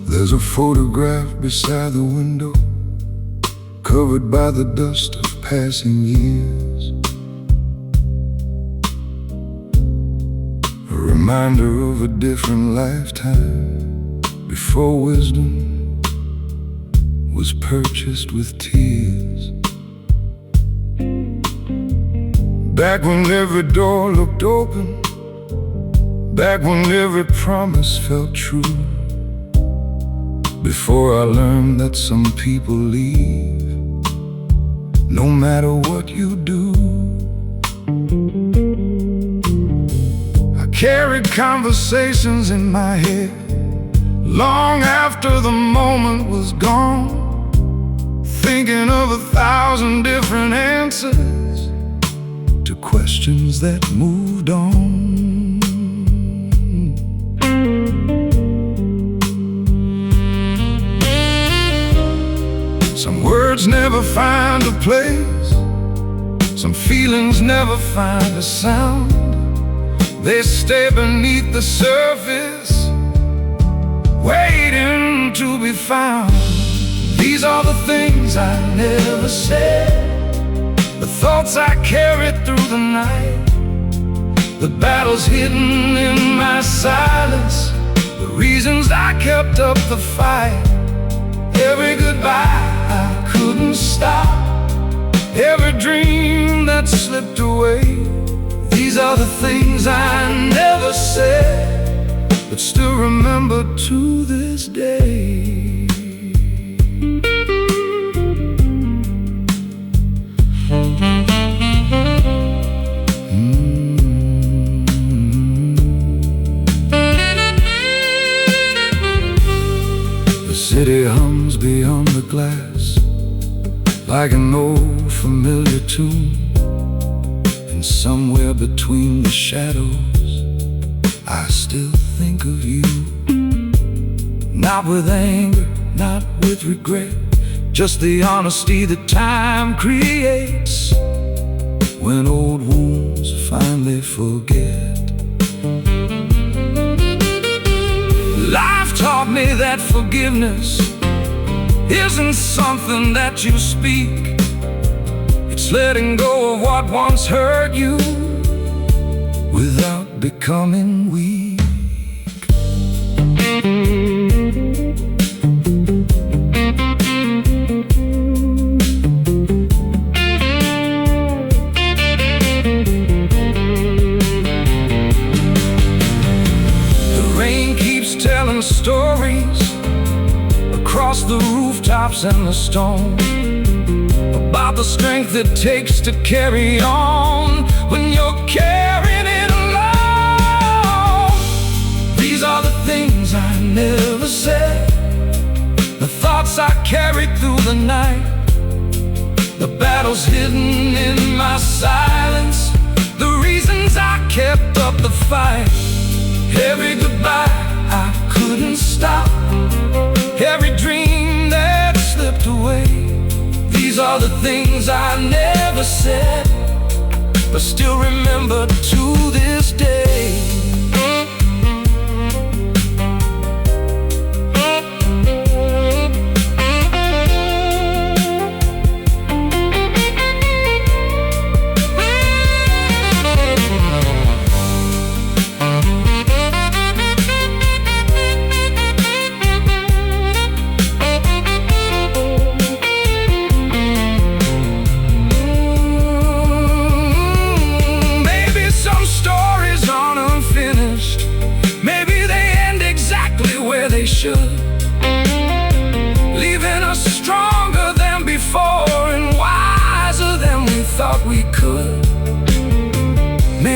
There's a photograph beside the window, covered by the dust of passing years. A reminder of a different lifetime, before wisdom was purchased with tears. Back when every door looked open, back when every promise felt true, before I learned that some people leave no matter what you do. I carried conversations in my head long after the moment was gone, thinking of 1,000 different answers to questions that moved on. Some words never find a place, some feelings never find a sound. They stay beneath the surface, waiting to be found. These are the things I never said, the thoughts I carried through the night, the battles hidden in my silence, the reasons I kept up the fight. Every goodbye I couldn't stop, every dream that slipped away. These are the things I never said, but still remember to this day. The city hums beyond the glass, like an old familiar tune. And somewhere between the shadows, I still think of you. Not with anger, not with regret, just the honesty that time creates when old wounds finally forget. Life taught me that forgiveness isn't something that you speak, it's letting go of what once hurt you without becoming weak. The rain keeps telling stories across the rooftops and the stone, about the strength it takes to carry on when you're carrying it alone. These are the things I never said, the thoughts I carried through the night, the battles hidden in my silence, the reasons I kept up the fight. Every goodbye I couldn't stop, every dream that slipped away. These are the things I never said, but still remember to this day.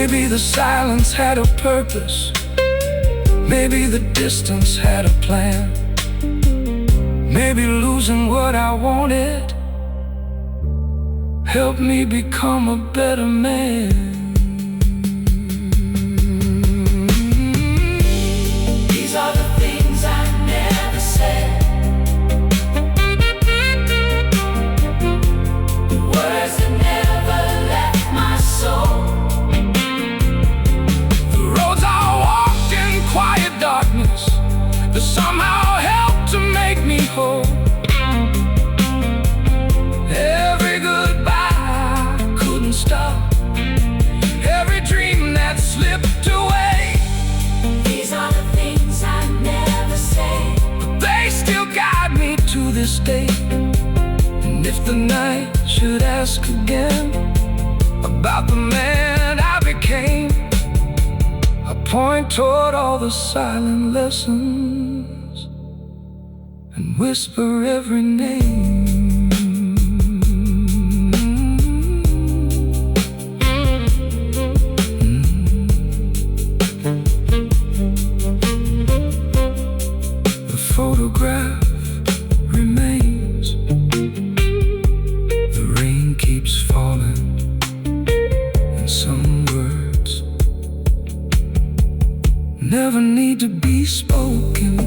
Maybe the silence had a purpose. Maybe the distance had a plan. Maybe losing what I wanted helped me become a better man. These are the things I never said, the words that never left my soul. The roads I walked in quiet darkness that somehow helped to make me whole. Every goodbye couldn't stop, every dream that slipped away. These are the things I never say, But they still guide me to this day. And if the night should ask again about the man I became, I point toward all the silent lessons and whisper every name. The photograph remains. The rain keeps falling, and some words never need to be spoken.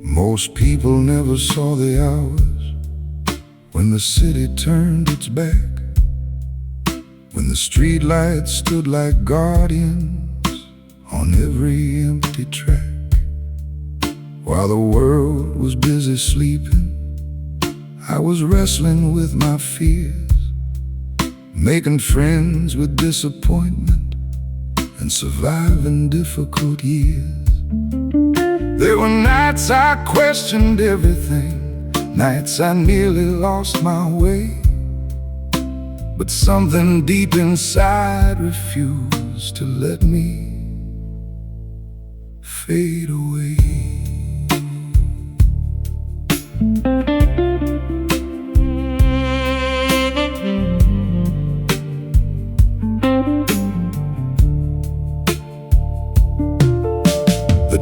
Most people never saw the hours when the city turned its back, when the streetlights stood like guardians on every empty track. While the world was busy sleeping, I was wrestling with my fears, making friends with disappointment and surviving difficult years. There were nights I questioned everything, nights I nearly lost my way, but something deep inside refused to let me fade away.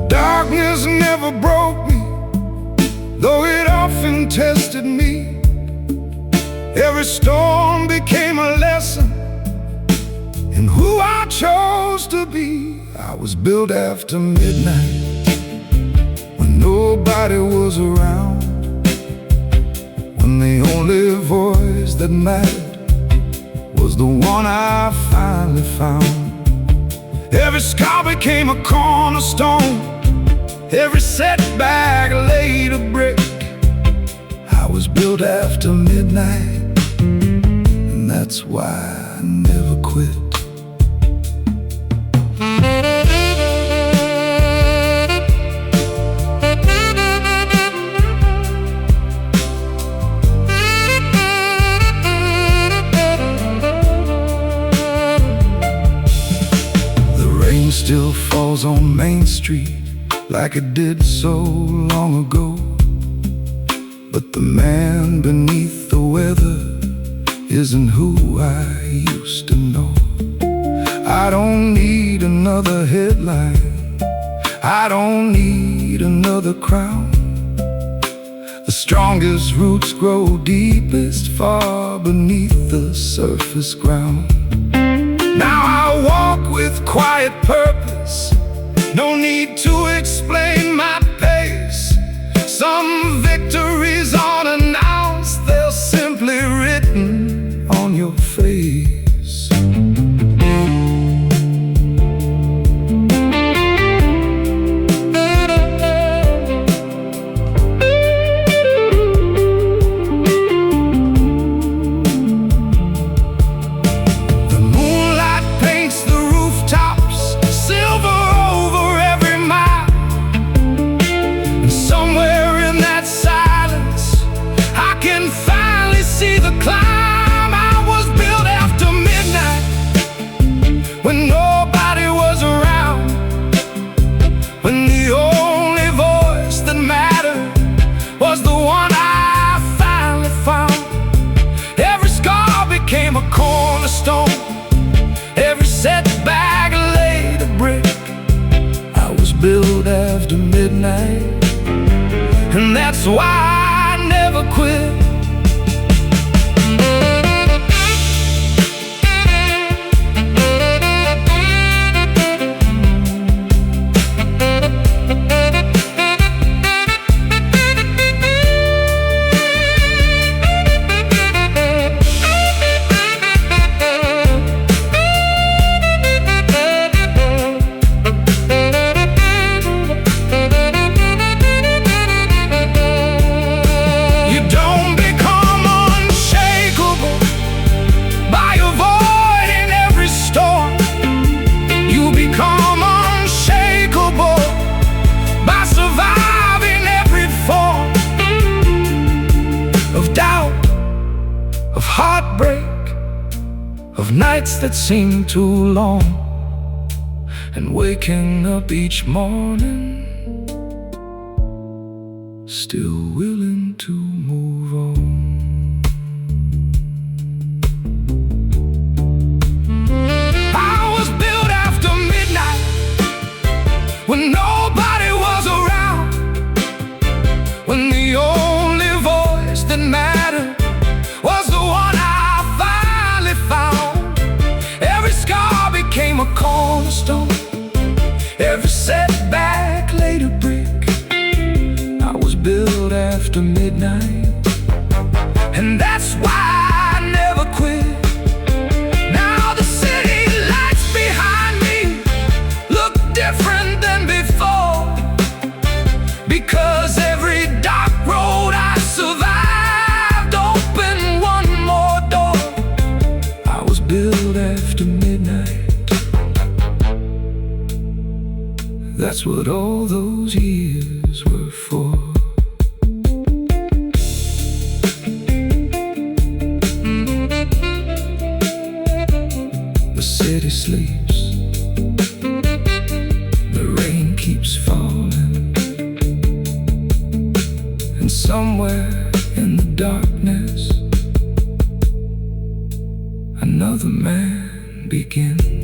Darkness never broke me, though it often tested me. Every storm became a lesson in who I chose to be. I was built after midnight, when nobody was around, when the only voice that mattered was the one I finally found. Every scar became a cornerstone, every setback laid a brick. I was built after midnight, and that's why I never quit. The rain still falls on Main Street like it did so long ago, but the man beneath the weather isn't who I used to know. I don't need another headline, I don't need another crown. The strongest roots grow deepest far beneath the surface ground. Now I walk with quiet purpose, no need to explain my pace. cornerstone. Every setback laid a brick. I was built after midnight, and that's why I never quit. Of nights that seem too long, and waking up each morning still willing to move on. I was built after midnight, when nobody was around, when the only voice that mattered was the one I finally found. Every scar became a cornerstone. Every setback laid a brick. I was built after midnight, and that's why I never quit. Now the city lights behind me look different than before, because every dark road I survived opened one more door. I was built after midnight. That's what all those years were for. The city sleeps, the rain keeps falling, and somewhere in the darkness another man begins.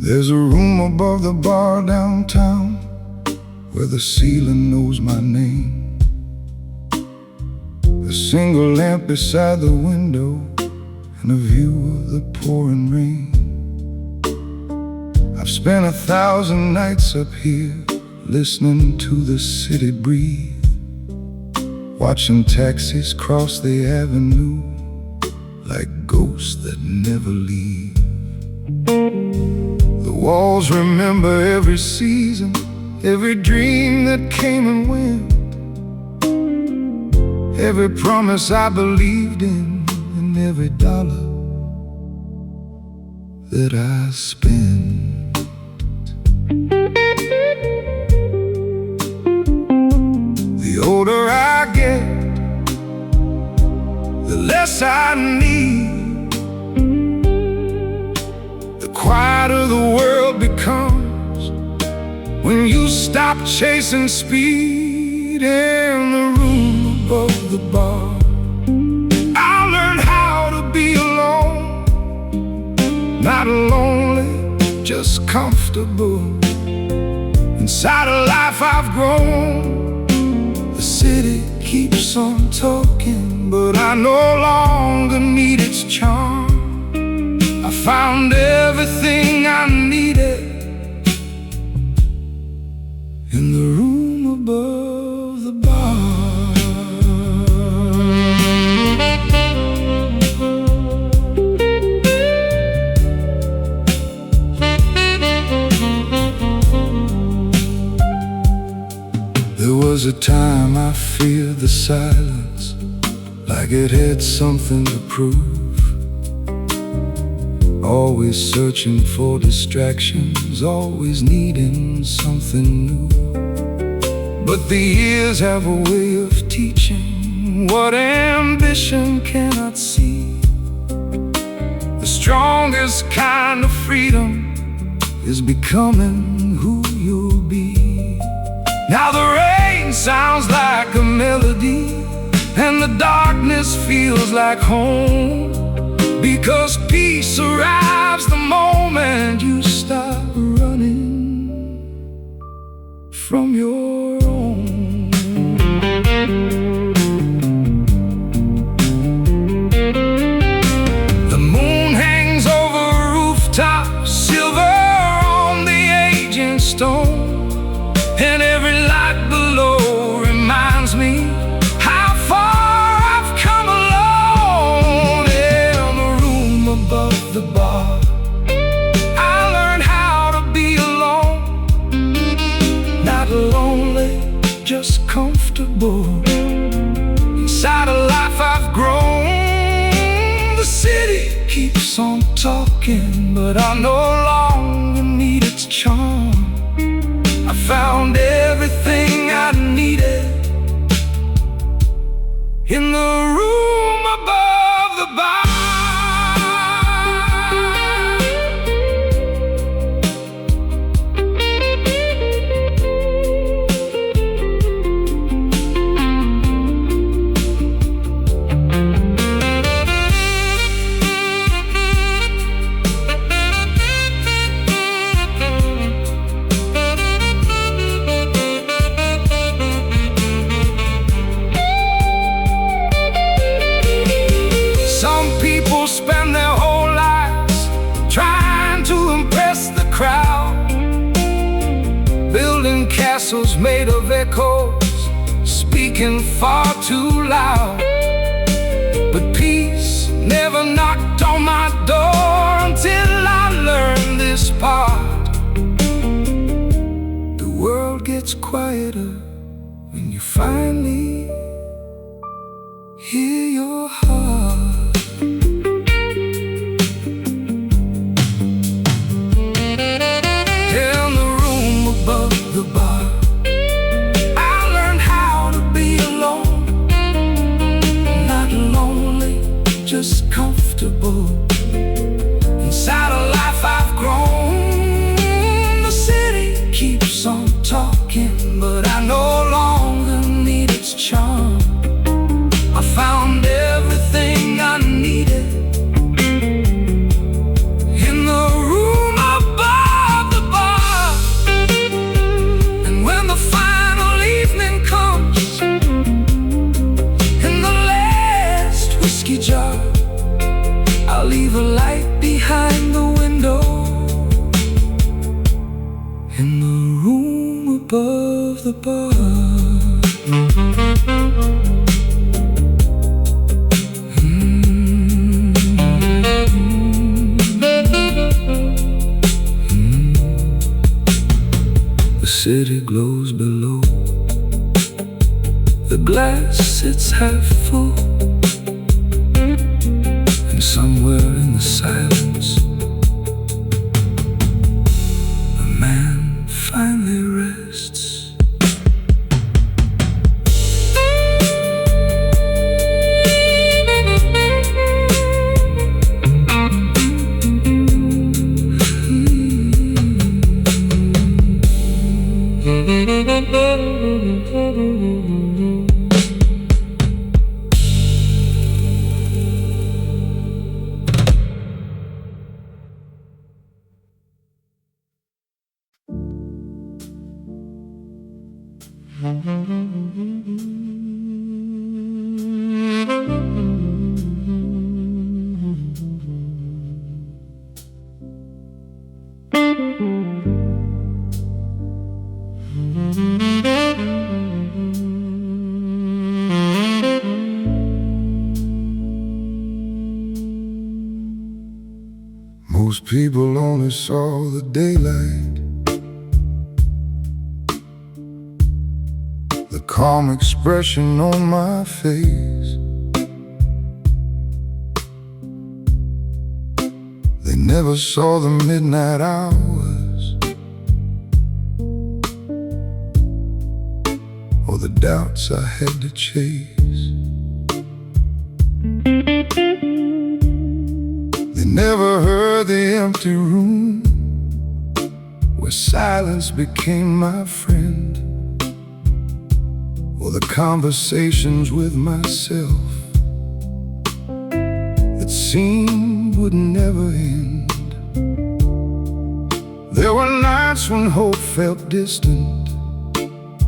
There's a room above the bar downtown where the ceiling knows my name. A single lamp beside the window and a view of the pouring rain. I've spent 1,000 nights up here listening to the city breathe, watching taxis cross the avenue like ghosts that never leave. The walls remember every season, every dream that came and went, every promise I believed in, and every dollar that I spent. The older I get, the less I need. The quieter the world becomes when you stop chasing speed. In the room above the bar, I learned how to be alone, not lonely, just comfortable. Inside a life I've grown, the city keeps on talking, but I no longer need its charm. I found everything I needed a time I feared the silence, like it had something to prove. Always searching for distractions, always needing something new. But the years have a way of teaching what ambition cannot see. The strongest kind of freedom is becoming who you'll be. Now the rain sounds like a melody, and the darkness feels like home, because peace arrives the moment you stop running from your own. The moon hangs over rooftops, silver on the aging stone, and every light below reminds me how far I've come alone. In the room above the bar, I learned how to be alone, not lonely, just comfortable inside a life I've grown. The city keeps on talking, but I no longer need its charm. I found everything I needed in the room above the bar. Spend their whole lives trying to impress the crowd, building castles made of echoes, speaking far too loud. But peace never knocked on my door until I learned this part. The world gets quieter when you finally hear your heart. Just comfortable inside a life I've grown. The city keeps on talking, but I no longer need its charm. I found everything I needed in the room above the bar. And when the final evening comes, in the last whiskey jar, I'll leave a light behind the window in the room above the bar. The city glows below, the glass sits half full, and somewhere in the silence, a man finally rests. Most people only saw the daylight, the calm expression on my face. They never saw the midnight hours or the doubts I had to chase. They never heard the empty room where silence became my friend, or the conversations with myself that seemed would never end. There were nights when hope felt distant,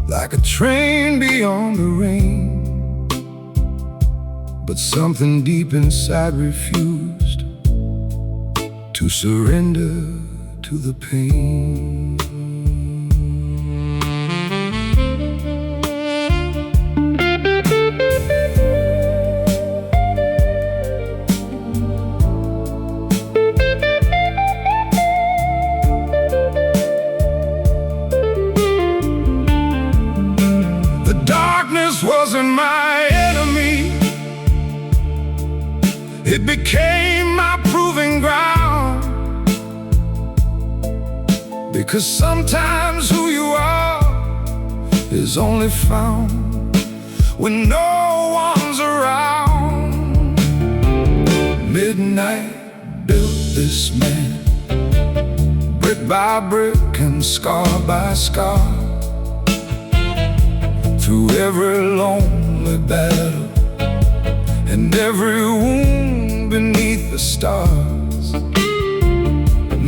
like a train beyond the rain, but something deep inside refused to surrender to the pain. The darkness wasn't my enemy, it became my proving ground. Because sometimes who you are is only found when no one's around. Midnight built this man, brick by brick and scar by scar, through every lonely battle and every wound beneath the stars.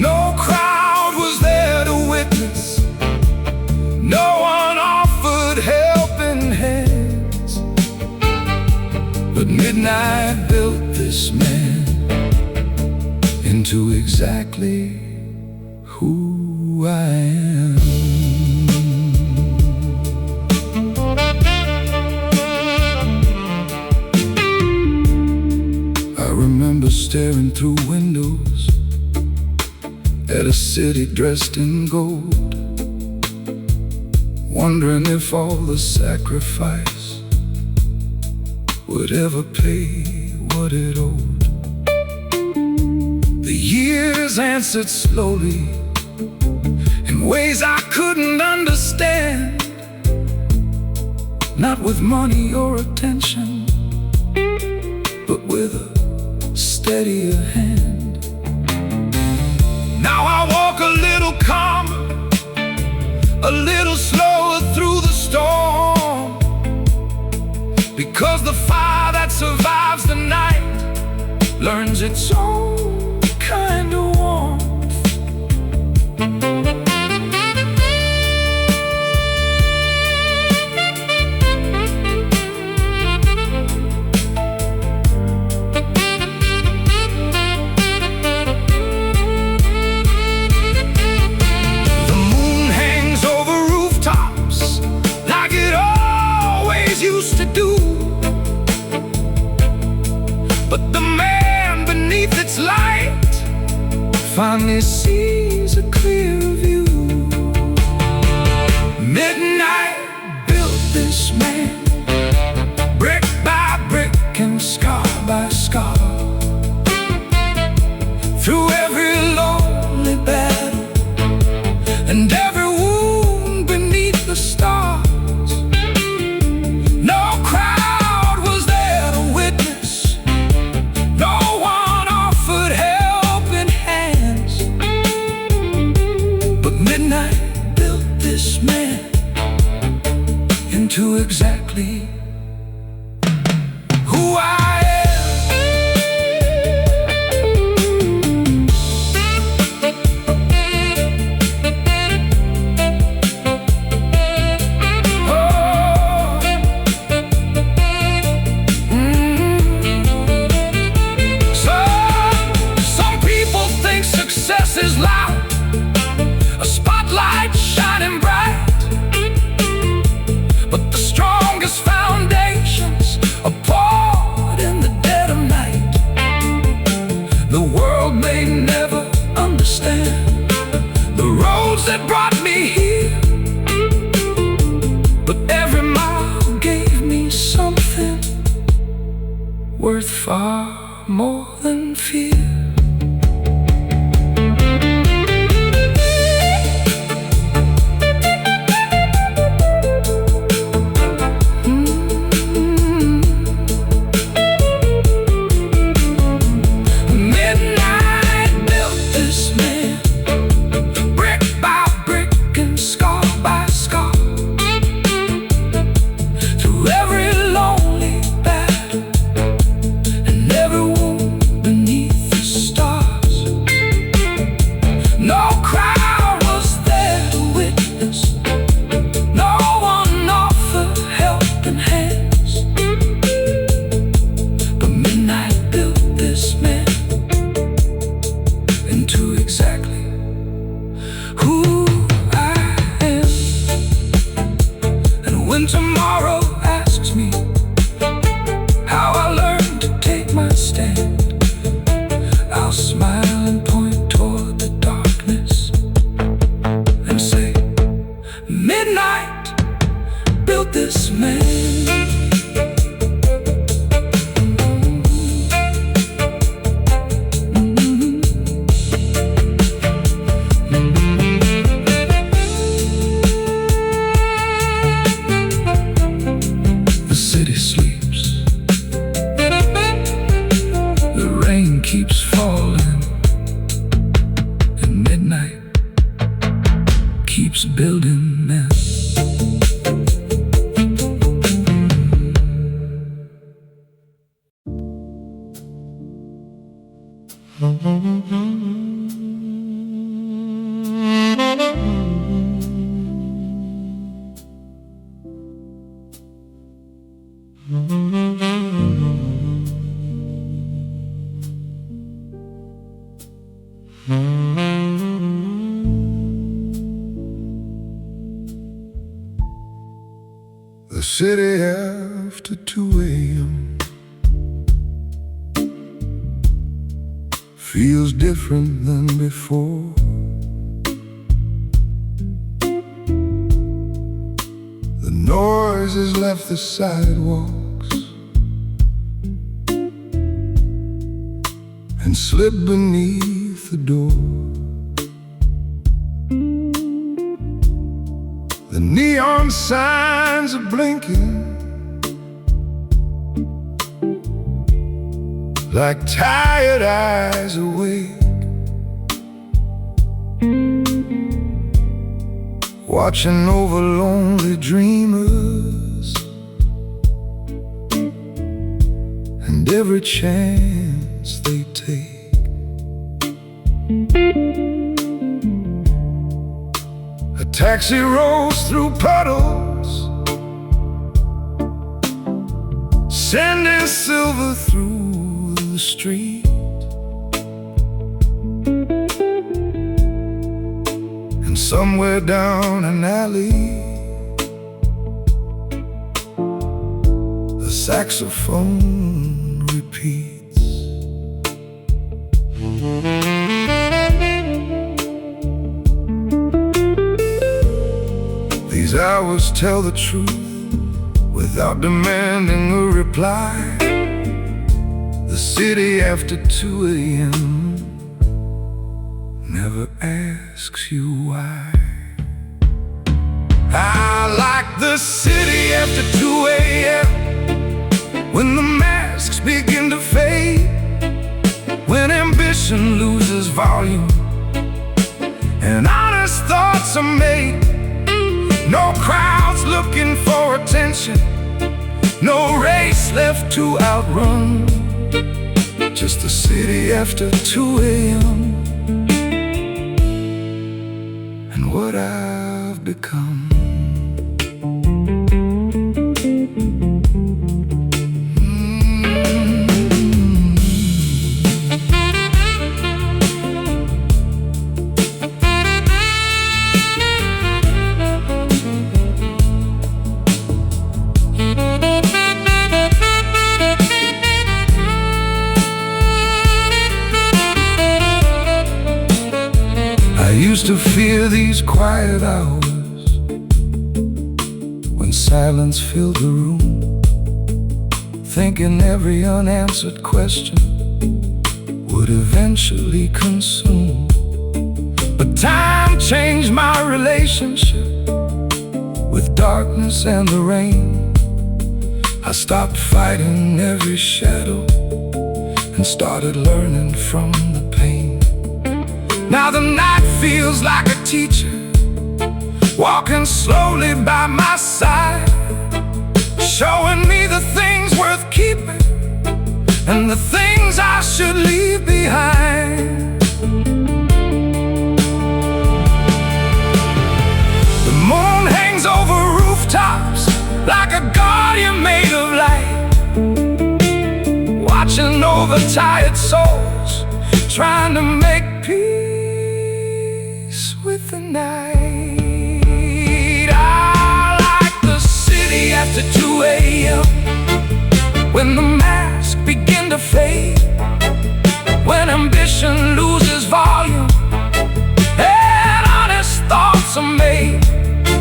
No crowd was there to witness, no one offered helping hands, but midnight built this man into exactly who I am. I remember staring through windows at a city dressed in gold, wondering if all the sacrifice would ever pay what it owed. The years answered slowly in ways I couldn't understand, not with money or attention, but with a steadier hand. Now I walk a little calmer, a little slower through the storm, because the fire that survives the night learns its own kind of warmth. Used to do, but the man beneath its light finally sees a clear view. Midnight built this man, brick by brick and scar by scar, through every lonely battle and every wound beneath the stars. Midnight built this man into exactly who I Some people think success is loud, a spotlight shining bright, but the strongest foundations are poured in the dead of night. The world may never understand the roads that brought me here, but every mile worth far more than fear. When tomorrow asks me how I learned to take my stand, I'll smile and point toward the darkness and say, Midnight built this man. Keeps falling, and midnight keeps building men. The city after 2 a.m. feels different than before. The noise has left the sidewalks and slipped beneath the door. The neon signs are blinking like tired eyes awake, watching over lonely dreamers and every chance they take. A taxi rolls through puddles, sending silver through the street. And somewhere down an alley, the saxophone repeats. These hours tell the truth without demanding a reply. The city after 2 a.m. never asks you why. I like the city after 2 a.m. when the masks begin to fade, when ambition loses volume and honest thoughts are made. No crowds looking for attention, no race left to outrun. Just a city after 2 a.m. and what I've become. I used to fear these quiet hours when silence filled the room. thinking every unanswered question would eventually consume. But time changed my relationship with darkness and the rain. I stopped fighting every shadow and started learning from the pain. Now the night feels like a teacher, walking slowly by my side, showing me the things worth keeping and the things I should leave behind. The moon hangs over rooftops like a guardian made of light, watching over tired souls, trying to make peace with the night. I like the city after 2 a.m., when the masks begin to fade, when ambition loses volume and honest thoughts are made.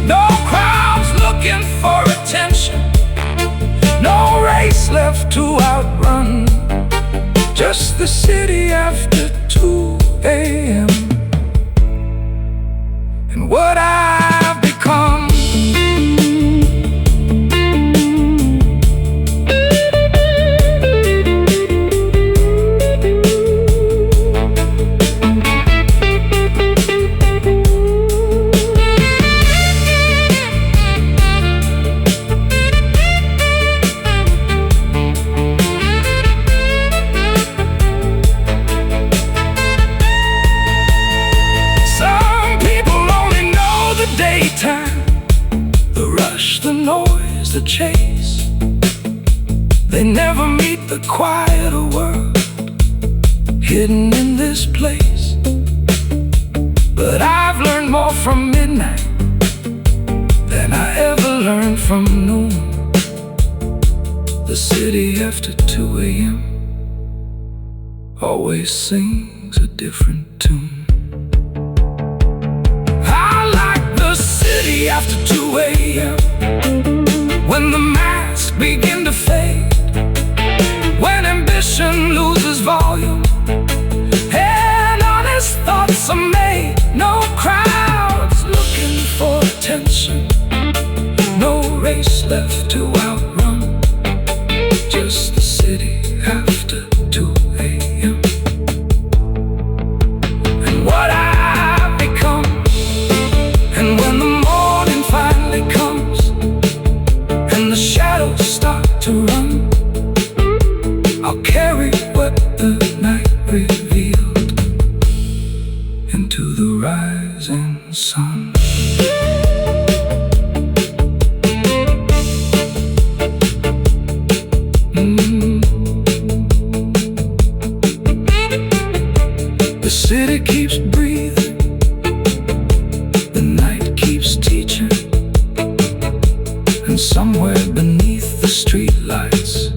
No crowds looking for attention, no race left to outrun, just the city after 2 a.m. and what I've become. The rush, the noise, the chase, they never meet the quieter world hidden in this place. But I've learned more from midnight than I ever learned from noon. The city after 2 a.m. always sings a different tune. After 2 a.m., when the masks begin to fade, when ambition loses volume and honest thoughts are made. No crowds looking for attention, no race left to outrun, just the city after 2 a.m. and what I've become. And when the morning finally comes and the shadows start to run, I'll carry what the night revealed into the rising sun. The city keeps breathing, the night keeps teaching, and somewhere beneath the streetlights,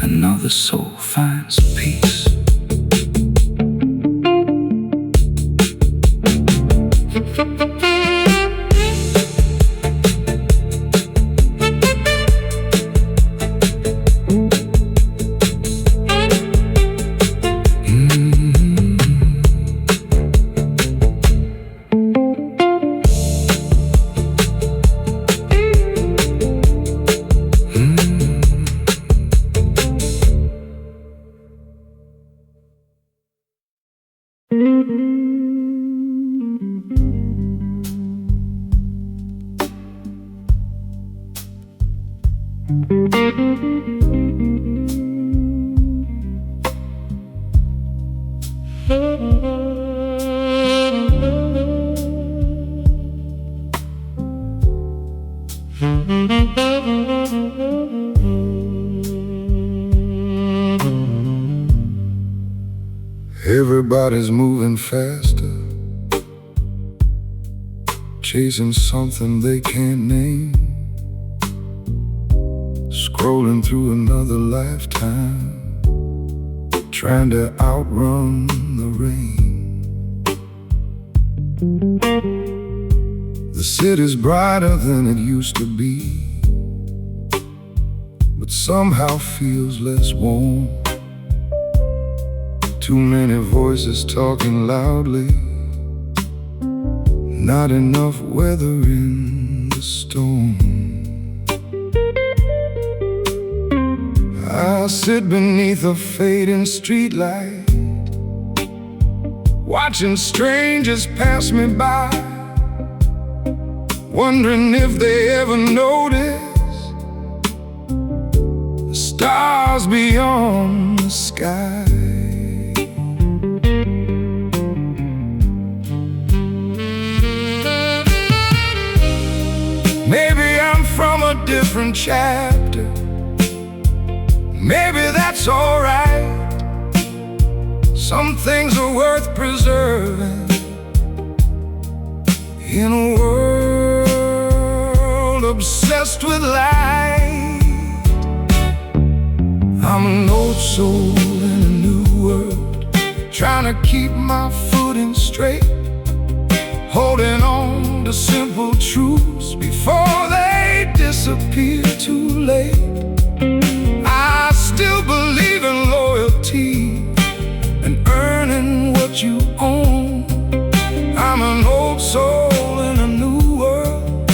another soul finds peace. Everybody's moving faster, chasing something they can't name, scrolling through another lifetime, trying to outrun the rain. The city's brighter than it used to be, but somehow feels less warm. Too many voices talking loudly, not enough weather in the storm. I sit beneath a fading streetlight, watching strangers pass me by, wondering if they ever notice the stars beyond the sky. Maybe I'm from a different chapter, maybe that's alright. Some things are worth preserving in a world obsessed with light. I'm an old soul in a new world, trying to keep my footing straight, holding on to simple truths before they disappear too late. I still believe in loyalty and earning what you own. I'm an old soul in a new world,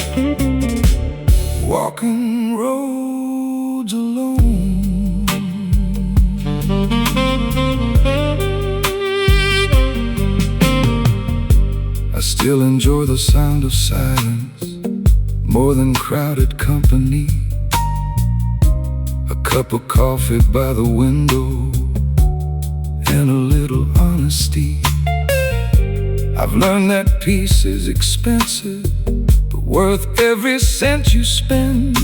walking roads alone. I still enjoy the sound of silence more than crowded company. A cup of coffee by the window and a little honesty. I've learned that peace is expensive, but worth every cent you spend.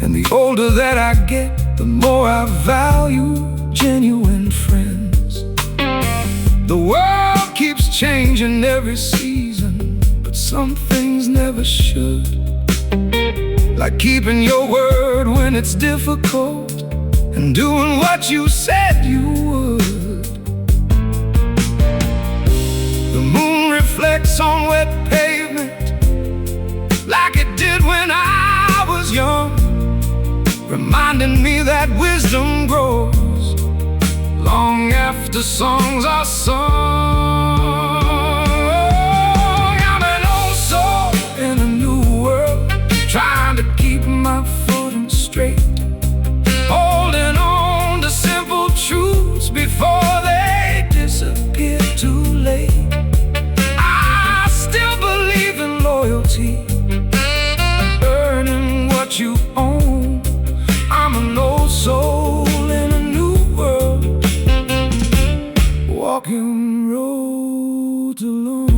And the older that I get, the more I value genuine friends. The world keeps changing every season, but some things never should. Like keeping your word when it's difficult and doing what you said you would. The moon reflects on wet pavement like it did when I was young, reminding me that wisdom grows long after songs are sung. I'm an old soul in a new world, trying to keep my footing straight, holding on to simple truths before they disappear too late. I still believe in loyalty, earning what you own. I'm an old soul in a new world, walking roads alone.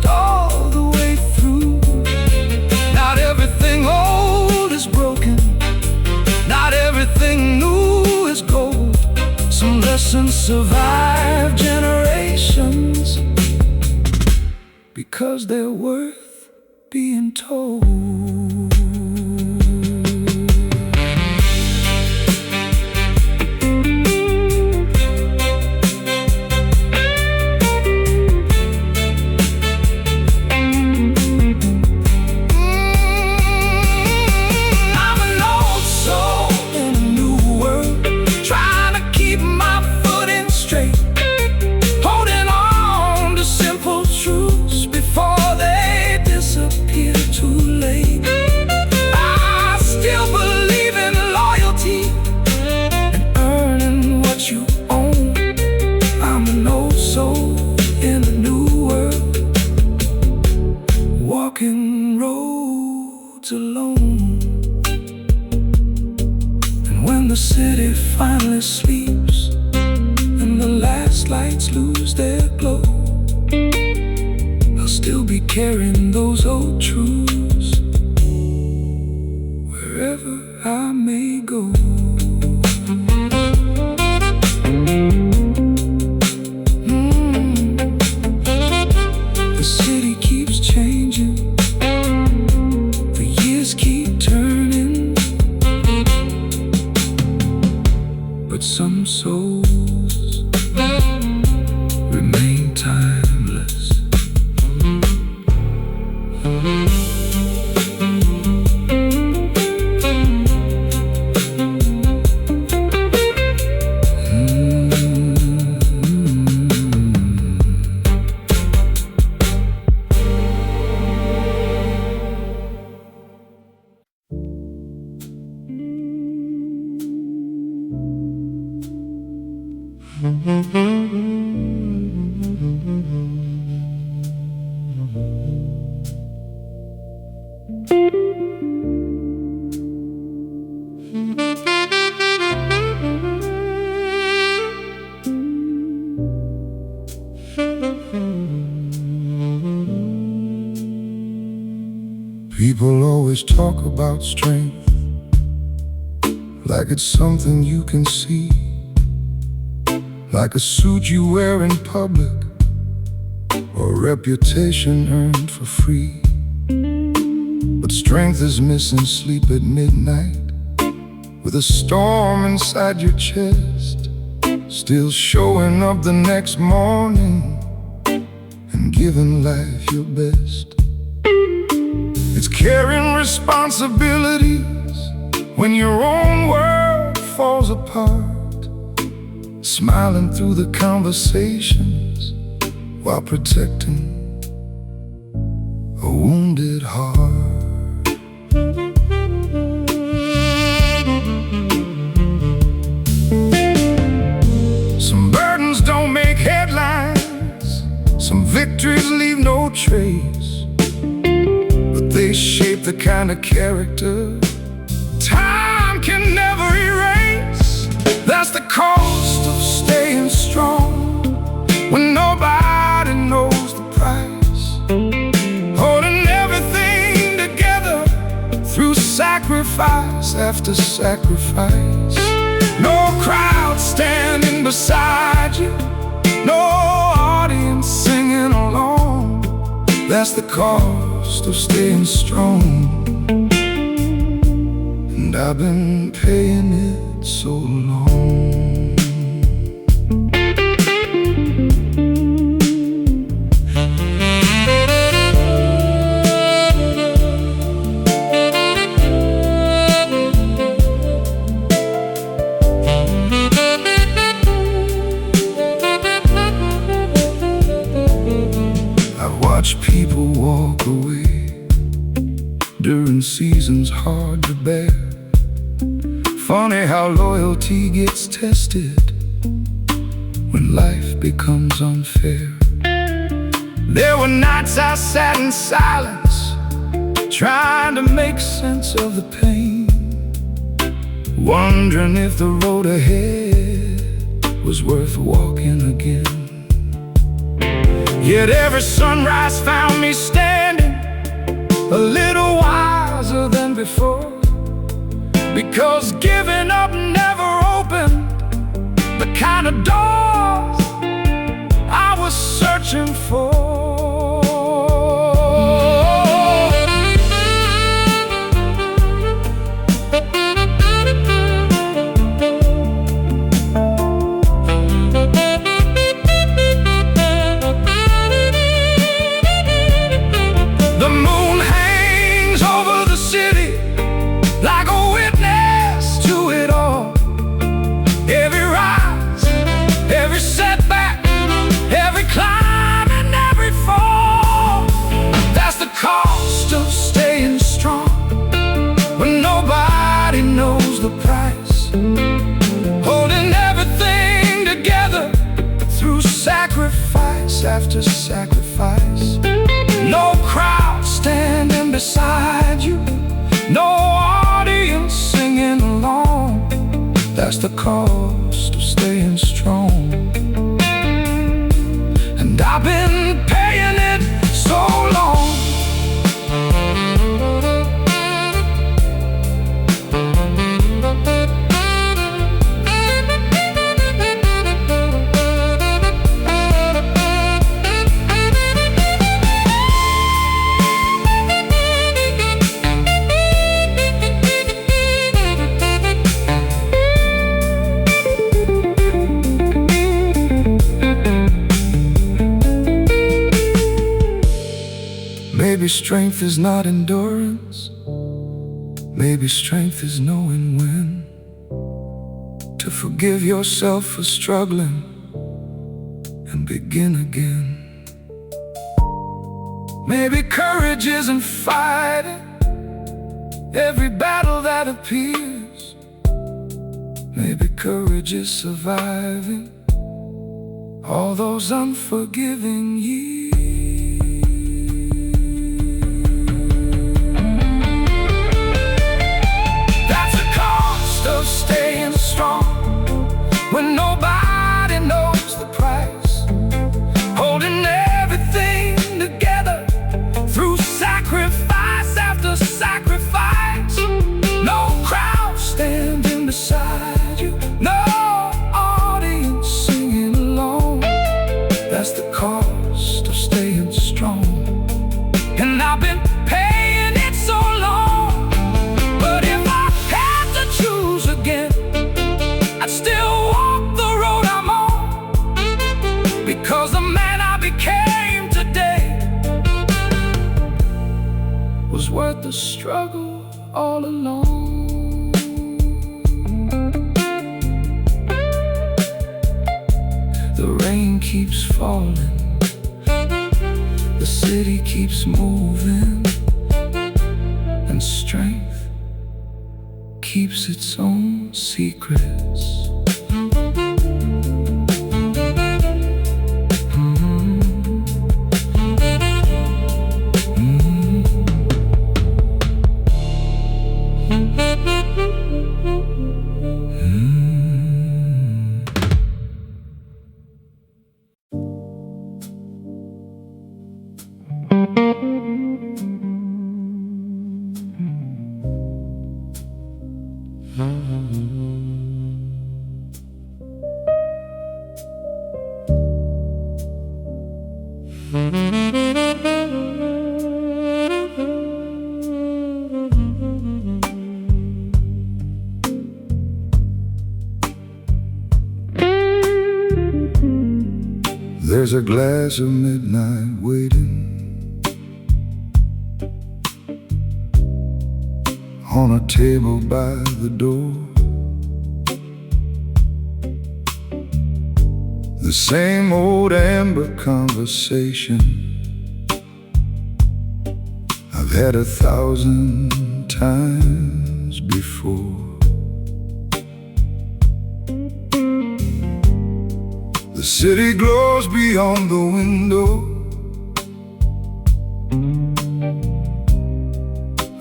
All the way through. Not everything old is broken, not everything new is gold. Some lessons survive generations because they're worth being told. Walking roads alone. And when the city finally sleeps, I'll still be carrying those old truths wherever I may go. The city keeps changing, the years keep turning, but some souls remain timeless. People always talk about strength like it's something you can see, like a suit you wear in public or a reputation earned for free. But strength is missing sleep at midnight, with a storm inside your chest, still showing up the next morning and giving life your best. It's carrying responsibilities when your own world falls apart, smiling through the conversations while protecting a wounded heart. Some burdens don't make headlines, some victories leave no trace, but they shape the kind of character time can never erase. That's the cost of staying strong when nobody knows the price. Holding everything together through sacrifice after sacrifice. No crowd standing beside you, no audience singing along. That's the cost of staying strong, and I've been paying it so long. I've watched people walk away during seasons hard to bear. Funny how loyalty gets tested when life becomes unfair. There were nights I sat in silence, trying to make sense of the pain, wondering if the road ahead was worth walking again. Yet every sunrise found me standing a little wiser than before, because giving up never opened the kind of doors I was searching for. The moon hangs over the city like a witness to it all. Every rise, every setback, every climb and every fall. That's the cost of staying strong when nobody knows the price. Holding everything together through sacrifice after sacrifice. No crowd standing beside you, no audience singing along. That's the cost of staying strong, and I've been paying it so long. Maybe strength is not endurance. Maybe strength is knowing when to forgive yourself for struggling and begin again. Maybe courage isn't fighting every battle that appears. Maybe courage is surviving all those unforgiving years. Of staying strong when nobody knows the price, holding everything together through sacrifice after sacrifice. No crowd standing beside you, no audience singing along. That's the cost of staying strong. And I've been paying it so long, but if I had to choose again, I'd still walk the road I'm on, because the man I became today was worth the struggle all along. The rain keeps falling, the city keeps moving, and strength keeps its own secrets. There's a glass of midnight waiting on a table by the door. The same old amber conversation I've had 1,000 times before. The city glows beyond the window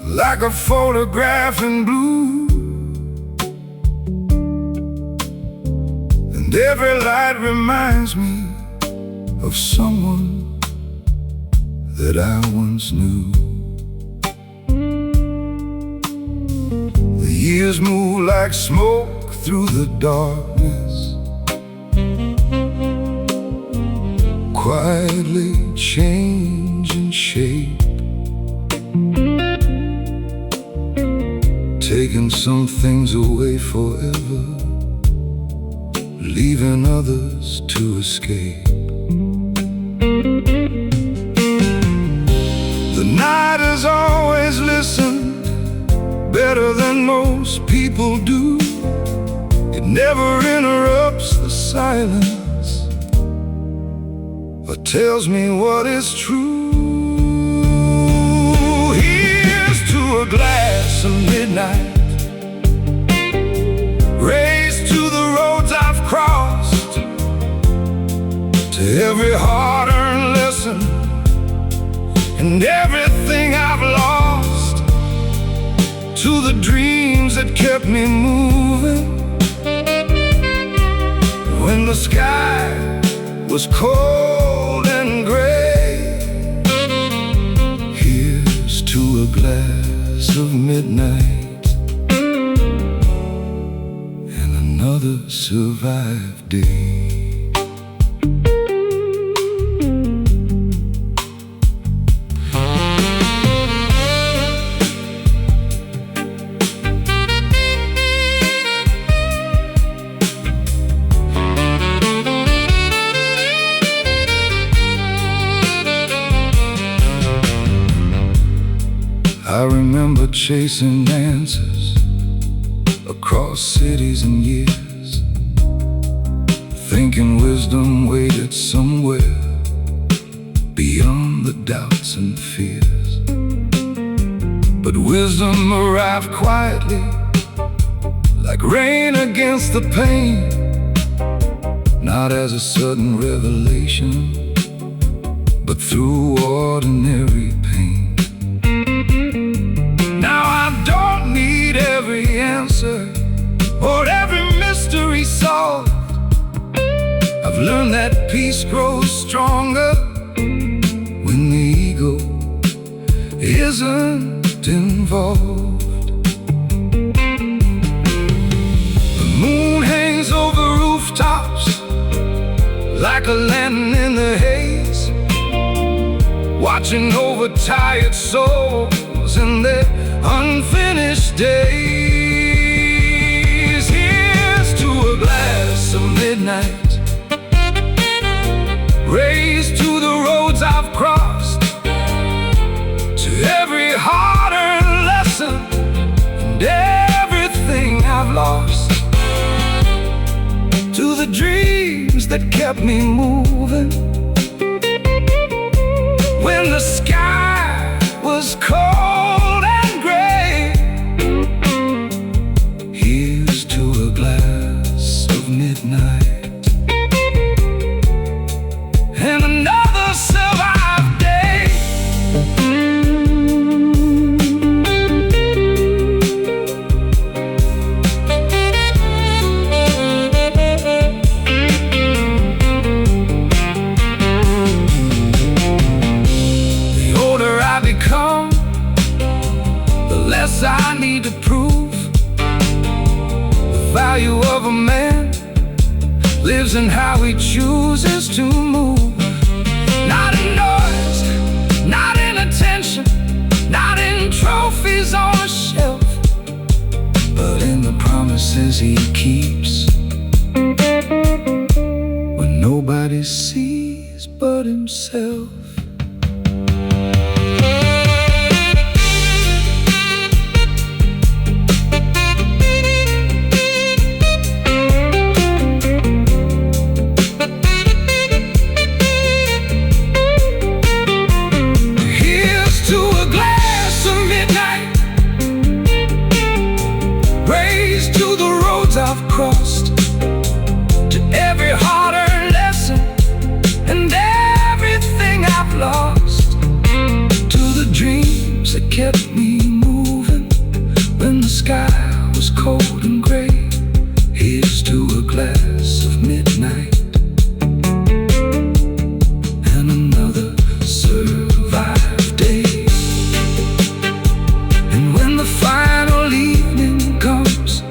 like a photograph in blue, and every light reminds me of someone that I once knew. The years move like smoke through the darkness, quietly changing shape, taking some things away forever, leaving others to escape. The night has always listened better than most people do. It never interrupts the silence or tells me what is true. Here's to a glass of midnight, raised to the roads I've crossed, to every hard-earned lesson and everything I've lost, to the dreams that kept me moving when the sky was cold and glass of midnight and another survived day. I remember chasing answers across cities and years, thinking wisdom waited somewhere beyond the doubts and fears. But wisdom arrived quietly, like rain against the pain, not as a sudden revelation, but through ordinary pain. Every answer or every mystery solved, I've learned that peace grows stronger when the ego isn't involved. The moon hangs over rooftops like a lantern in the haze, watching over tired souls in their unfinished days. Here's to a glass of midnight, raised to the roads I've crossed, to every hard-earned lesson and everything I've lost, to the dreams that kept me moving when the sky was cold and gray. Here's to a glass of midnight and another survived day. The older I become, the less I need to prove. The value of a man lives in how he chooses to move. Not in noise, not in attention, not in trophies on a shelf, but in the promises he keeps when nobody sees but himself. I've crossed, to every hard-earned lesson and everything I've lost, to the dreams that kept me moving when the sky was cold and gray. Here's to a glass of midnight and another survived day. And when the final evening comes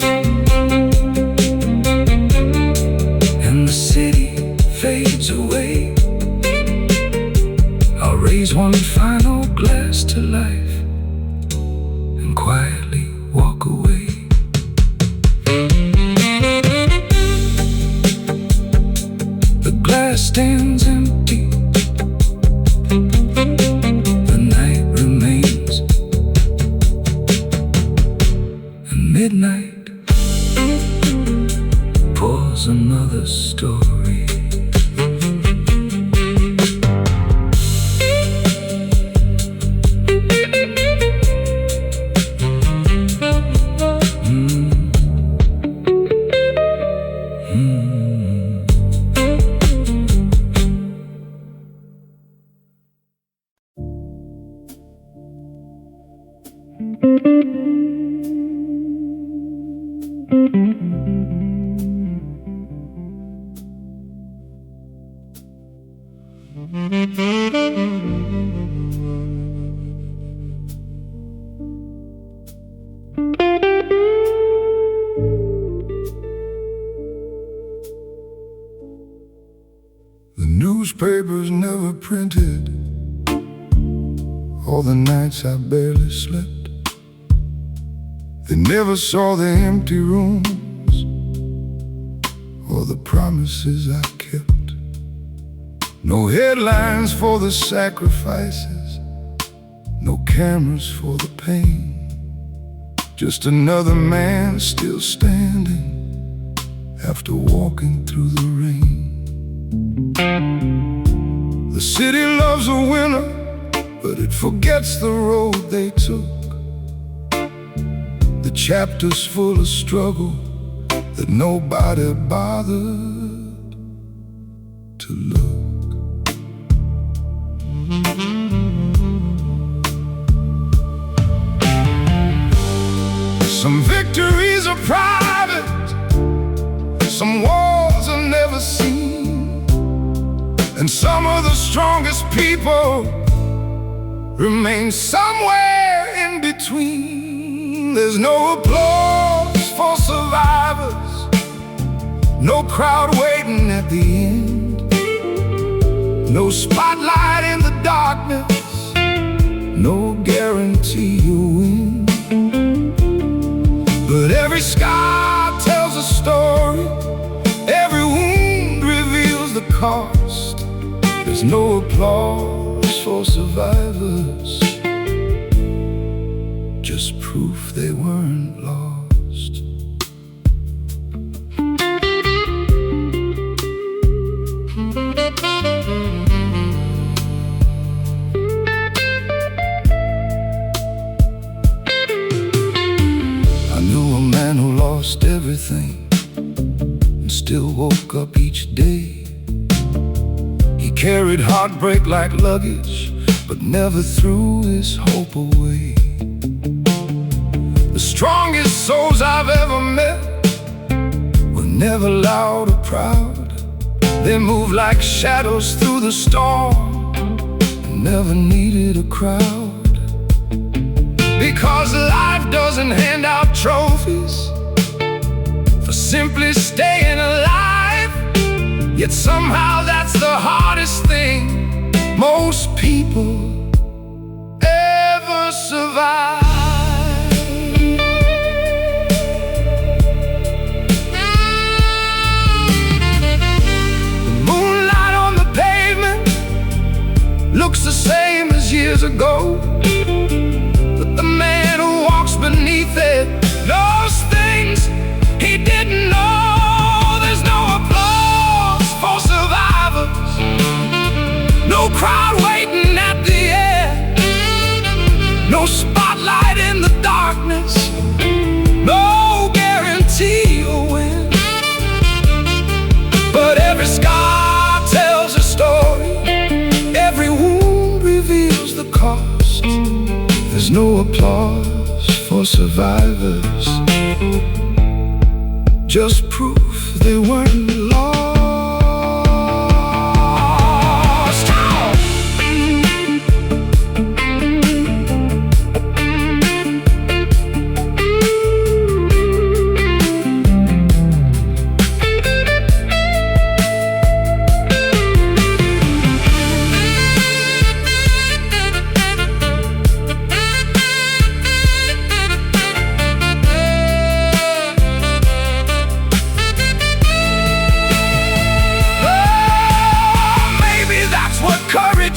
and the city fades away, I'll raise one final glass to life and quietly walk away. The glass stands empty, the night remains, and midnight pours another story. all the nights I barely slept. They never saw the empty rooms or the promises I kept. No headlines for the sacrifices, no cameras for the pain. Just another man still standing after walking through the rain. The city loves a winner, but it forgets the road they took. The chapters full of struggle that nobody bothered to look. Some victories are private, some wars are never seen, and some of the strongest people remain somewhere in between. There's no applause for survivors, no crowd waiting at the end, no spotlight in the darkness, no guarantee you'll win. But every scar tells a story, every wound reveals the cost. There's no applause for survivors, just proof they weren't lost. I knew a man who lost everything and still woke up each day. He carried heartbreak like luggage, but never threw his hope away. The strongest souls I've ever met were never loud or proud. They moved like shadows through the storm and never needed a crowd. Because life doesn't hand out trophies for simply staying alive, yet somehow that's the hardest thing most people ever survive. The moonlight on the pavement looks the same as years ago, but the man who walks beneath it knows things he didn't know. There's no applause for survivors, no crowd waiting at the end, no spotlight in the darkness, no guarantee you'll win. But every scar tells a story, every wound reveals the cost. There's no applause for survivors, just proof they weren't lost.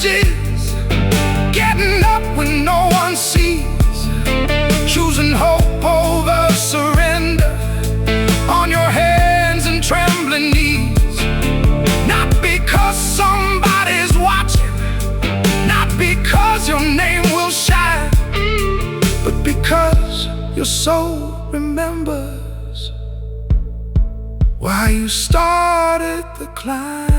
Is getting up when no one sees, choosing hope over surrender, on your hands and trembling knees. Not because somebody's watching, not because your name will shine, but because your soul remembers why you started the climb.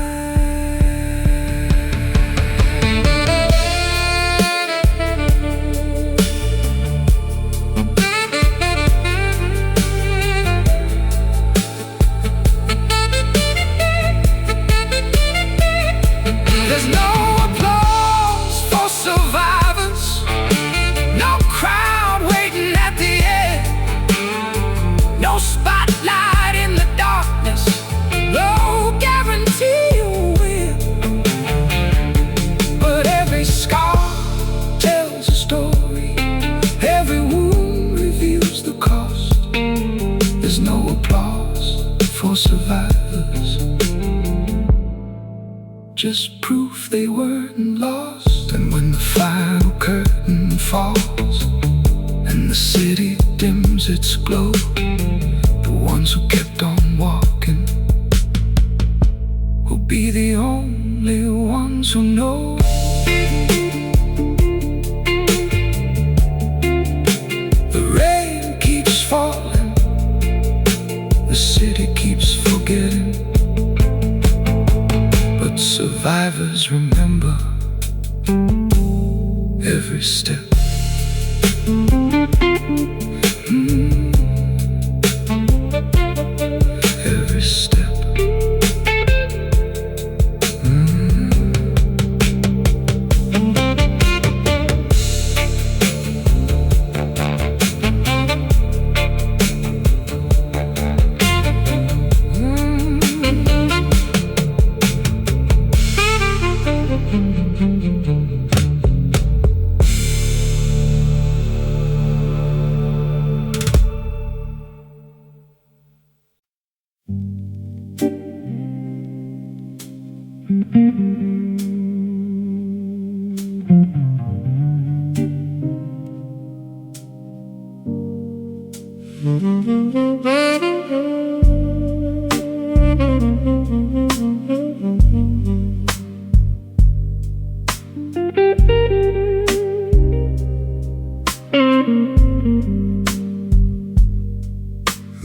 There's no applause for survivors, no crowd waiting at the end, no spotlight in the darkness, no guarantee you'll just proof they weren't lost. And when the final curtain falls and the city dims its glow, the ones who kept on walking will be the only ones who know. The rain keeps falling, the city keeps forgetting, but survivors remember every step. Every step.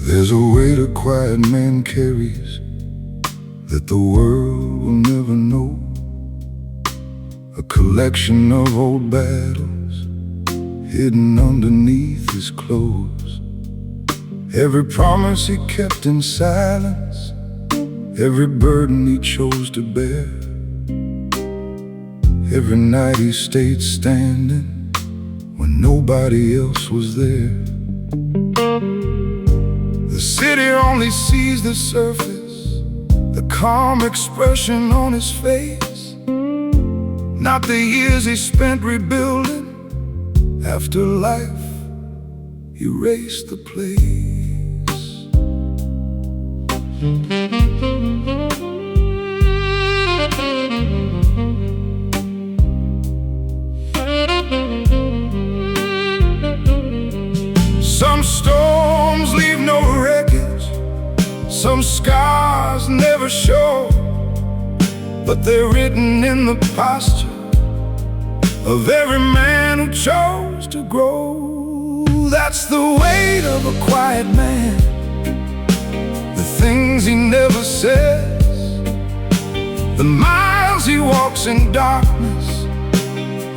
There's a weight a quiet man carries that the world will never know. A collection of old battles hidden underneath his clothes. Every promise he kept in silence, every burden he chose to bear. Every night he stayed standing when nobody else was there. The city only sees the surface, the calm expression on his face, not the years he spent rebuilding after life erased the place. Some storms leave no wreckage, some scars never show, but they're written in the posture of every man who chose to grow. That's the weight of a quiet man, the things he never says, the miles he walks in darkness,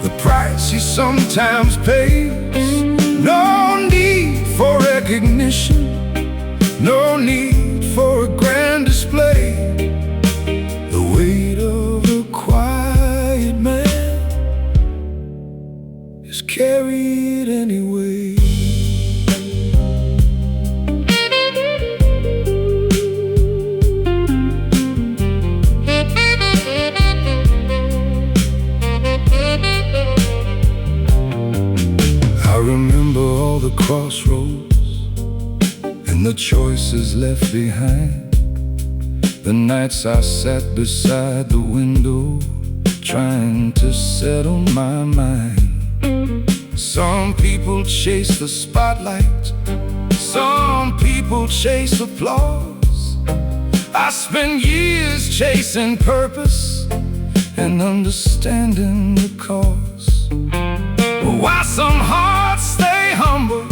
the price he sometimes pays. No need for recognition, no need for a grand display. The weight of a quiet man is carried anyway. I remember all the crossroads and the choices left behind, the nights I sat beside the window trying to settle my mind. Some people chase the spotlight, some people chase applause. I spent years chasing purpose and understanding the cause. Why some hearts stay humble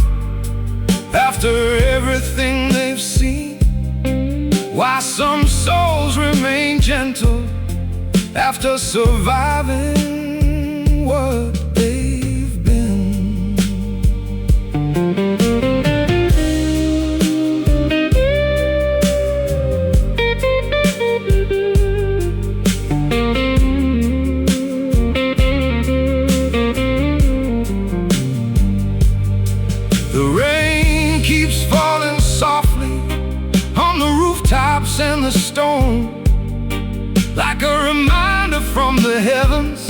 after everything they've seen, why some souls remain gentle after surviving what they've been. The rain keeps falling softly on the rooftops and the stone, like a reminder from the heavens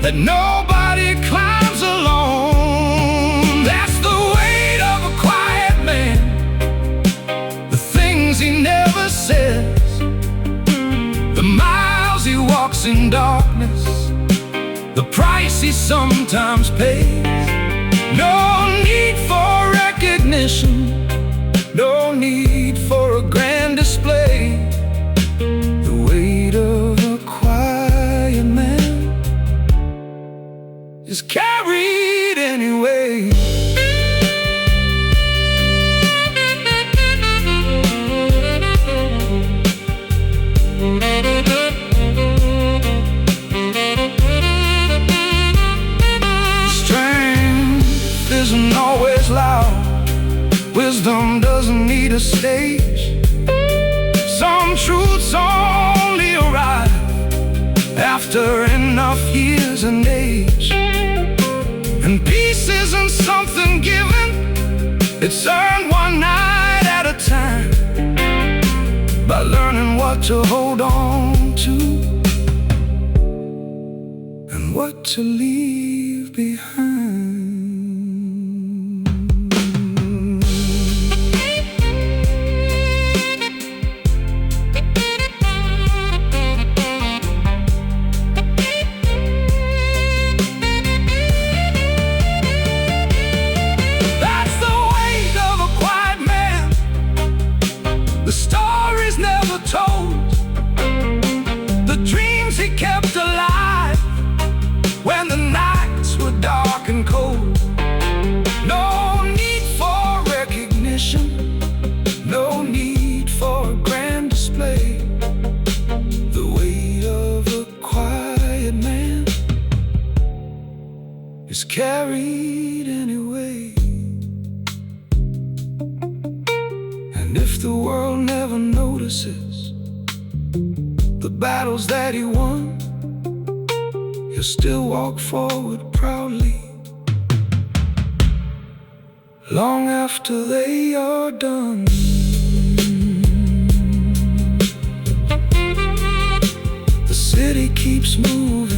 that nobody climbs alone. That's the weight of a quiet man, the things he never says, the miles he in darkness, the price he sometimes pays. No need for recognition, no need for a grand display. The weight of a quiet man is carried anyway. Strength isn't always loud, wisdom doesn't need a stage. Some truths only arrive after enough years and age. And peace isn't something given, it's earned one night at a time, by learning what to hold on to and what to leave behind. That's the weight of a quiet man. The stories never told, the dreams he kept alive when the nights were dark and cold. No need for recognition, no need for a grand display. The weight of a quiet man is carried anyway. And if the world never notices the battles that he won, he'll still walk forward proudly, long after they are done. The city keeps moving.